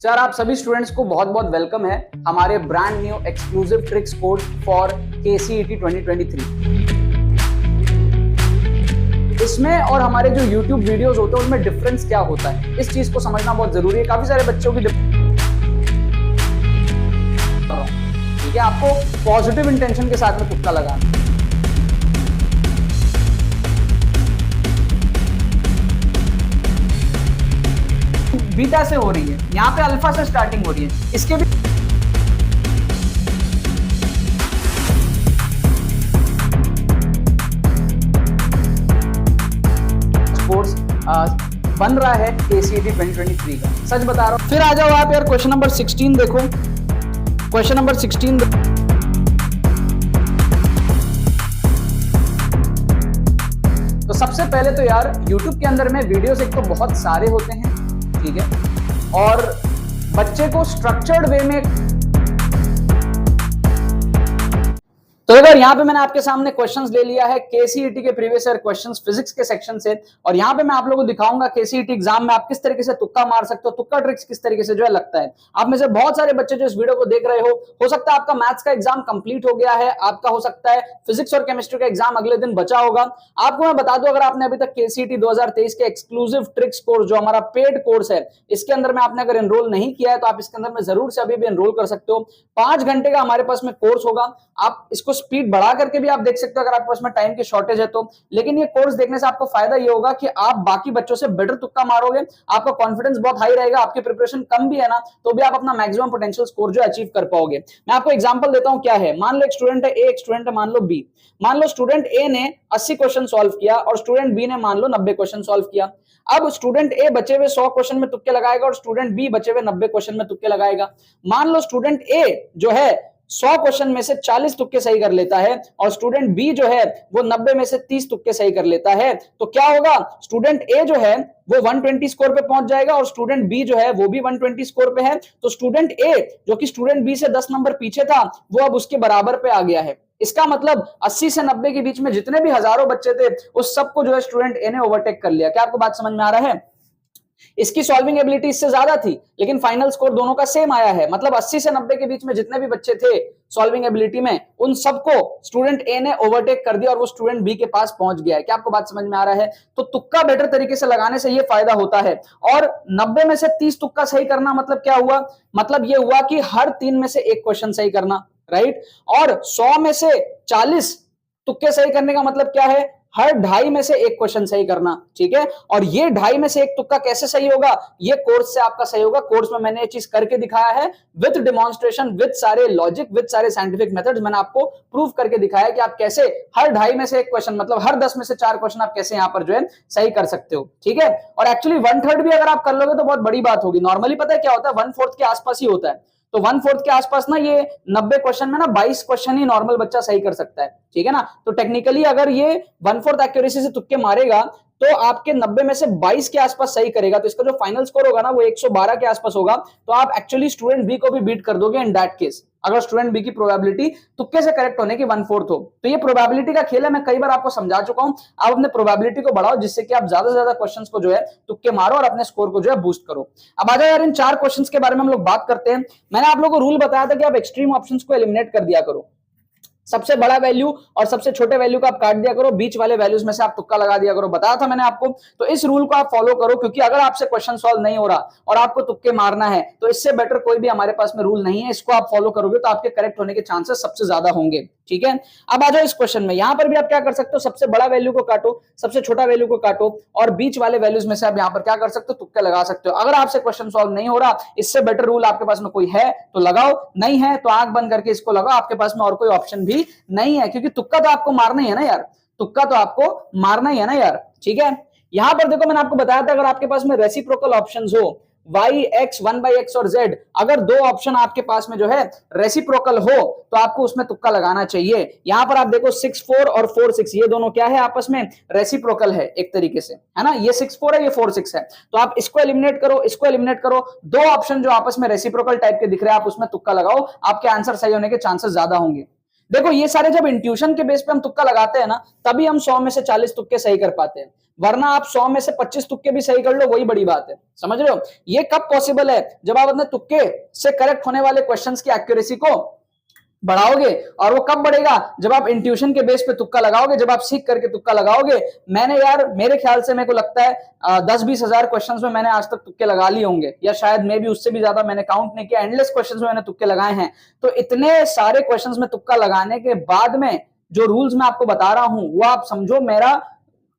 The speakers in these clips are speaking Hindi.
सर आप सभी स्टूडेंट्स को बहुत बहुत वेलकम है हमारे brand new exclusive tricks course for KCET 2023। इसमें और हमारे जो YouTube वीडियोस होते हैं उनमें डिफरेंस क्या होता है, इस चीज को समझना बहुत जरूरी है। काफी सारे बच्चों की ठीक है, आपको पॉजिटिव इंटेंशन के साथ में तुक्का लगाना। बीटा से हो रही है, यहाँ पे अल्फा से स्टार्टिंग हो रही है। इसके भी कोर्स बन रहा है केसीईटी 2023 का, सच बता रहा हूं। फिर आ जाओ आप यार, क्वेश्चन नंबर 16 देखो। क्वेश्चन नंबर 16 तो सबसे पहले तो यार YouTube के अंदर में वीडियोस एक तो बहुत सारे होते हैं, ठीक है, और बच्चे को स्ट्रक्चर्ड वे में। तो अगर यहाँ पे मैंने आपके सामने क्वेश्चंस ले लिया है केसीईटी के प्रीवियस ईयर क्वेश्चंस फिजिक्स के सेक्शन से, और यहाँ पे मैं आप लोगों को दिखाऊंगा केसीईटी एग्जाम में आप किस तरीके से तुक्का मार सकते हो, तुक्का ट्रिक्स किस तरीके से जो है लगता है। आप में से बहुत सारे बच्चे जो इस वीडियो को देख रहे हो सकता है आपका मैथ्स का एग्जाम कंप्लीट हो गया है, आपका हो सकता है फिजिक्स और केमिस्ट्री का एग्जाम अगले दिन बचा होगा। आपको मैं बता दूं, अगर आपने अभी तक केसीईटी 2023 के एक्सक्लूसिव ट्रिक्स कोर्स जो हमारा पेड कोर्स है, इसके अंदर में आपने अगर एनरोल नहीं किया है तो आप इसके अंदर में जरूर से अभी भी एनरोल कर सकते हो। 5 घंटे का हमारे पास में कोर्स होगा, आप इसको स्पीड बढ़ा करके भी आप देख सकते हो अगर आपके पास में टाइम की शॉर्टेज है तो। लेकिन ये कोर्स देखने से आपको फायदा ये होगा कि आप बाकी बच्चों से बेटर तुक्का मारोगे, आपका कॉन्फिडेंस बहुत हाई रहेगा, आपकी प्रिपरेशन कम भी है ना तो भी आप अपना मैक्सिमम पोटेंशियल स्कोर जो अचीव कर पाओगे। मैं आपको एग्जांपल देता हूं, क्या है, मान लो एक स्टूडेंट है ए, एक स्टूडेंट है मान लो बी। मान लो स्टूडेंट ए ने 80 क्वेश्चन सॉल्व किया और स्टूडेंट बी ने मान लो 90 क्वेश्चन सॉल्व किया। अब स्टूडेंट ए बचे हुए 100 क्वेश्चन में तुक्के लगाएगा और स्टूडेंट बी बचे हुए 90 क्वेश्चन में तुक्के लगाएगा। मान लो स्टूडेंट ए जो है 100 क्वेश्चन में से 40 तुक्के सही कर लेता है और स्टूडेंट बी जो है वो 90 में से 30 तुक्के सही कर लेता है, तो क्या होगा, स्टूडेंट ए जो है वो 120 स्कोर पे पहुंच जाएगा और स्टूडेंट बी जो है वो भी 120 स्कोर पे है। तो स्टूडेंट ए जो कि स्टूडेंट बी से 10 नंबर पीछे था वो अब उसके बराबर पे आ गया है। इसका मतलब 80 से 90 के बीच में जितने भी हजारों बच्चे थे उस सबको जो है स्टूडेंट ए ने ओवरटेक कर लिया। क्या आपको बात समझ में आ रहा है? इसकी सॉल्विंग एबिलिटी इससे ज्यादा थी लेकिन फाइनल स्कोर दोनों का सेम आया है। मतलब 80 से 90 के बीच में जितने भी बच्चे थे सॉल्विंग एबिलिटी में, उन सबको स्टूडेंट ए ने ओवरटेक कर दिया और वो स्टूडेंट बी के पास पहुंच गया है। क्या आपको बात समझ में आ रहा है? तो तुक्का बेटर तरीके से लगाने से ये फायदा होता है। और 90 में से 30 तुक्का सही करना मतलब क्या हुआ? मतलब ये हुआ कि हर 3 में से एक क्वेश्चन सही करना, राइट। और 100 में से 40 तुक्के सही करने का मतलब क्या है? हर 2.5 में से एक क्वेश्चन सही करना, ठीक है। और ये 2.5 में से एक तुक्का कैसे सही होगा? ये कोर्स से आपका सही होगा। कोर्स में मैंने ये चीज करके दिखाया है विद डेमोन्स्ट्रेशन, विद सारे लॉजिक, विद सारे साइंटिफिक मेथड्स। मैंने आपको प्रूव करके दिखाया कि आप कैसे हर 2.5 में से एक क्वेश्चन, मतलब हर 10 में से 4 क्वेश्चन आप कैसे यहां पर जो है सही कर सकते हो, ठीक है। और एक्चुअली 1/3 भी अगर आप कर लोगे तो बहुत बड़ी बात होगी। नॉर्मली पता है क्या होता है, 1/4 के आसपास ही होता है। तो 1/4 के आसपास ना ये 90 क्वेश्चन में ना 22 क्वेश्चन ही नॉर्मल बच्चा सही कर सकता है, ठीक है ना। तो टेक्निकली अगर ये 1/4 एक्यूरेसी से तुक्के मारेगा तो आपके 90 में से 22 के आसपास सही करेगा, तो इसका जो फाइनल स्कोर होगा ना वो 112 के आसपास होगा। तो आप एक्चुअली स्टूडेंट बी को भी बीट कर दोगे इन दैट केस, अगर स्टूडेंट बी की प्रोबेबिलिटी तुक्के से करेक्ट होने की 1/4 हो। तो ये प्रोबेबिलिटी का खेल है, मैं कई बार आपको समझा चुका हूं। आप अपने प्रोबेबिलिटी को बढ़ाओ जिससे कि आप ज्यादा से ज्यादा क्वेश्चंस को जो है तुक्के मारो और अपने स्कोर को जो है बूस्ट करो। अब आ जाओ यार इन 4 क्वेश्चंस के बारे में हम लोग बात करते हैं। मैंने आप लोगों को रूल बताया था कि आप एक्सट्रीम ऑप्शंस को एलिमिनेट कर दिया करो, सबसे बड़ा वैल्यू और सबसे छोटे वैल्यू को आप काट दिया करो, बीच वाले वैल्यूज में से आप तुक्का लगा दिया करो, बताया था मैंने आपको। तो इस रूल को आप फॉलो करो, क्योंकि अगर आपसे क्वेश्चन सॉल्व नहीं हो रहा और आपको तुक्के मारना है तो इससे बेटर कोई भी हमारे पास में रूल नहीं है। इसको आप फॉलो करोगे तो आपके करेक्ट होने के चांसेस सबसे ज्यादा होंगे, ठीक है। अब आ जाओ इस क्वेश्चन में, यहां पर भी आप क्या कर सकते हो, सबसे बड़ा वैल्यू को काटो, सबसे छोटा वैल्यू को काटो और बीच वाले वैल्यूज में से आप यहां पर क्या कर सकते हो, तुक्के लगा सकते हो। अगर आपसे क्वेश्चन सॉल्व नहीं हो रहा, इससे बेटर रूल आपके पास में कोई है तो लगाओ, नहीं है तो आंख बंद करके इसको लगाओ, आपके पास में और कोई ऑप्शन भी नहीं है, क्योंकि तुक्का तो आपको मारना ही है ना यार, तुक्का तो आपको मारना ही है ना यार, ठीक है। यहां पर देखो मैंने आपको बताया था अगर आपके पास में रेसिप्रोकल ऑप्शंस हो, y x 1/x और z, अगर दो ऑप्शन आपके पास में जो है रेसिप्रोकल हो तो आपको उसमें तुक्का लगाना चाहिए। यहां पर आप देखो 6-4 और 4-6, ये दोनों क्या है, आपस में रेसिप्रोकल है एक तरीके से, है ना। ये 6-4 है, ये 4-6 है, तो आप इसको एलिमिनेट करो, इसको एलिमिनेट करो, दो ऑप्शन जो आपस में रेसिप्रोकल टाइप के दिख रहे हैं आप उसमें तुक्का लगाओ, आपके आंसर सही होने के चांसेस ज्यादा होंगे। देखो ये सारे जब इंट्यूशन के बेस पे हम तुक्का लगाते हैं ना, तभी हम 100 में से 40 तुक्के सही कर पाते हैं, वरना आप 100 में से 25 तुक्के भी सही कर लो, वही बड़ी बात है। समझ रहे हो? ये कब पॉसिबल है? जब आप अपने तुक्के से करेक्ट होने वाले क्वेश्चंस की एक्यूरेसी को बढ़ाओगे। और वो कब बढ़ेगा? जब आप इंट्यूशन के बेस पे तुक्का लगाओगे, जब आप सीख करके तुक्का लगाओगे। मैंने यार, मेरे ख्याल से, मेरे को लगता है 10-20 हजार क्वेश्चंस में मैंने आज तक तुक्के लगा लिए होंगे, या शायद मे भी उससे भी ज्यादा, मैंने काउंट नहीं किया। एंडलेस क्वेश्चंस में मैंने तुक्के लगाए हैं। तो इतने सारे क्वेश्चंस में तुक्का लगाने के बाद में जो रूल्स मैं आपको बता रहा हूं, वो आप समझो मेरा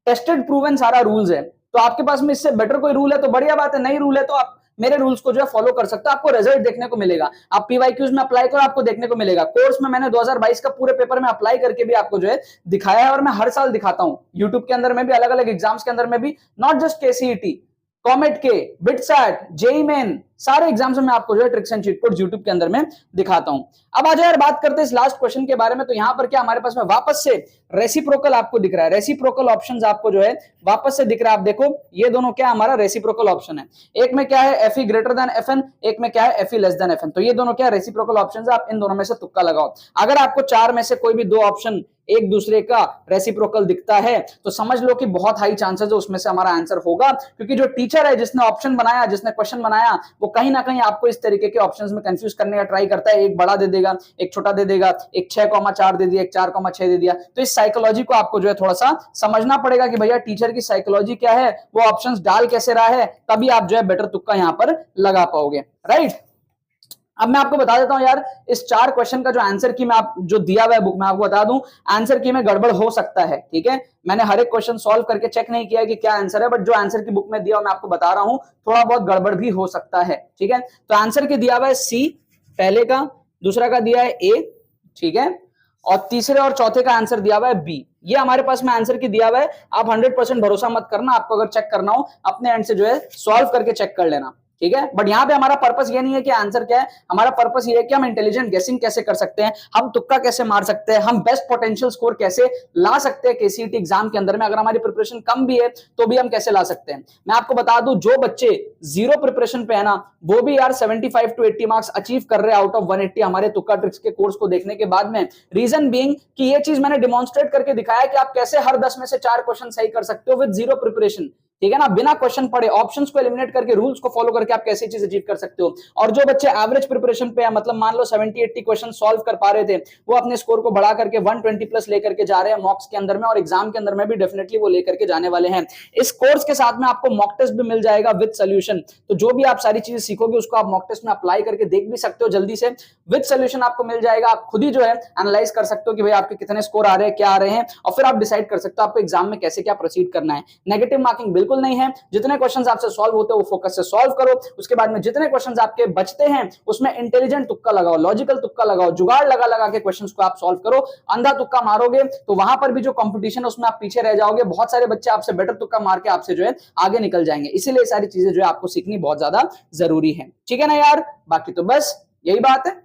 टेस्टेड प्रूवन सारा रूल्स है। तो आपके पास में इससे बेटर कोई रूल है तो बढ़िया बात है, नहीं रूल है तो आप मेरे रूल्स को जो है फॉलो कर सकते हो, आपको रिजल्ट देखने को मिलेगा। आप पीवाईक्यूज में अप्लाई करो, आपको देखने को मिलेगा। कोर्स में मैंने 2022 का पूरे पेपर में अप्लाई करके भी आपको जो है दिखाया है, और मैं हर साल दिखाता हूं यूट्यूब के अंदर में भी, अलग अलग एग्जाम्स के अंदर में भी, नॉट जस्ट केसीईटी, कॉमेट के, बिटसैट, जेई मेन, सारे एग्जाम्स में मैं आपको जो है tricks and cheat codes YouTube के अंदर में दिखाता हूं। अब आ जाओ यार, बात करते हैं इस लास्ट क्वेश्चन के बारे में। तो यहां पर क्या हमारे पास में वापस से रेसिप्रोकल आपको दिख रहा है, रेसिप्रोकल ऑप्शंस आपको जो है वापस से दिख रहा है। आप देखो ये दोनों क्या हमारा रेसिप्रोकल ऑप्शन है। एक में क्या है एफई ग्रेटर देन एफएन, एक में क्या है एफई लेस देन एफएन। तो ये दोनों क्या रेसिप्रोकल ऑप्शंस है, आप इन दोनों में से तुक्का लगाओ। अगर आपको चार में से कोई भी दो ऑप्शन एक दूसरे का रेसिप्रोकल दिखता है तो समझ लो कि बहुत हाई चांसेस है उसमें से हमारा आंसर होगा, क्योंकि जो टीचर है जिसने ऑप्शन बनाया, जिसने क्वेश्चन बनाया, वो कहीं ना कहीं आपको इस तरीके के ऑप्शंस में कंफ्यूज करने का ट्राई करता है। एक बड़ा दे देगा, एक छोटा दे देगा, एक 6,4 दे दिया, एक 4,6 दे दिया। तो इस साइकोलॉजी को आपको जो है थोड़ा सा समझना पड़ेगा कि भैया टीचर की साइकोलॉजी क्या है, वो ऑप्शंस डाल कैसे रहा है, तभी आप जो है बेटर तुक्का यहां पर लगा पाओगे। राइट, अब मैं आपको बता देता हूं यार, इस 4 क्वेश्चन का जो आंसर की मैं आप जो दिया हुआ है बुक में, आपको बता दूं आंसर की में गड़बड़ हो सकता है। ठीक है, मैंने हर एक क्वेश्चन सॉल्व करके चेक नहीं किया कि क्या आंसर है, बट जो आंसर की बुक में दिया मैं आपको बता रहा हूं, थोड़ा बहुत गड़बड़ भी हो सकता है। ठीक है, तो आंसर की दिया हुआ है सी पहले का, दूसरा का दिया है ए, ठीक है, और तीसरे और चौथे का आंसर दिया हुआ है बी। ये हमारे पास में आंसर की दिया हुआ है। आप 100% भरोसा मत करना, आपको अगर चेक करना हो अपने एंड से जो है सॉल्व करके चेक कर लेना। ठीक है, बट यहाँ पे हमारा पर्पस ये नहीं है कि आंसर क्या है, हमारा पर्पस ये है कि हम इंटेलिजेंट गेसिंग कैसे कर सकते हैं, हम तुक्का कैसे मार सकते हैं, हम बेस्ट पोटेंशियल स्कोर कैसे ला सकते हैं केसीईटी एग्जाम के अंदर में। अगर हमारी प्रिपरेशन कम भी है तो भी हम कैसे ला सकते हैं। मैं आपको बता दूं, जो बच्चे जीरो प्रिपरेशन पे है ना, वो भी यार 75 to 80 मार्क्स अचीव कर रहे हैं आउट ऑफ 180 हमारे तुक्का ट्रिक्स के कोर्स को देखने के बाद में। रीजन बीइंग कि ये चीज मैंने डिमॉन्स्ट्रेट करके दिखाया कि आप कैसे हर 10 में से 4 क्वेश्चन सही कर सकते हो विद जीरो प्रिपरेशन। ठीक है ना, बिना क्वेश्चन पढ़े, ऑप्शंस को एलिमिनेट करके, रूल्स को फॉलो करके आप कैसे चीज अचीव कर सकते हो। और जो बच्चे एवरेज प्रिपरेशन पे है, मतलब मान लो 70-80 क्वेश्चन सॉल्व कर पा रहे थे, वो अपने स्कोर को बढ़ा करके 120 प्लस लेकर के जा रहे हैं मॉक्स के अंदर में, और एग्जाम के अंदर में भी डेफिनेटली वो लेकर के जाने वाले हैं। इस कोर्स के साथ में आपको मॉक टेस्ट भी मिल जाएगा विद सोल्यूशन। तो जो भी आप सारी चीजें सीखोगे उसको आप मॉक टेस्ट में अप्लाई करके देख भी सकते हो जल्दी से, विद सोल्यूशन आपको मिल जाएगा। आप खुद ही जो है एनालाइज कर सकते हो कि भाई आपके कितने स्कोर आ रहे हैं, क्या आ रहे हैं, और फिर आप डिसाइड कर सकते हो आपको एग्जाम में कैसे क्या प्रोसीड करना है। नेगेटिव मार्किंग बिल्कुल नहीं है, जितने क्वेश्चंस आपसे सॉल्व होते हैं वो फोकस से सॉल्व करो। उसके बाद में जितने क्वेश्चंस आपके बचते हैं उसमें इंटेलिजेंट तुक्का लगाओ, लॉजिकल तुक्का लगाओ, जुगाड़ लगा लगा के क्वेश्चंस को आप सॉल्व करो। अंधा तुक्का मारोगे तो वहां पर भी जो कंपटीशन है उसमें आप पीछे रह जाओगे, बहुत सारे बच्चे आपसे बेटर तुक्का मार के आपसे जो है आगे निकल जाएंगे। इसीलिए सारी चीजें जो है आपको सीखनी बहुत ज्यादा जरूरी है। ठीक है ना यार, बाकी तो बस यही बात है।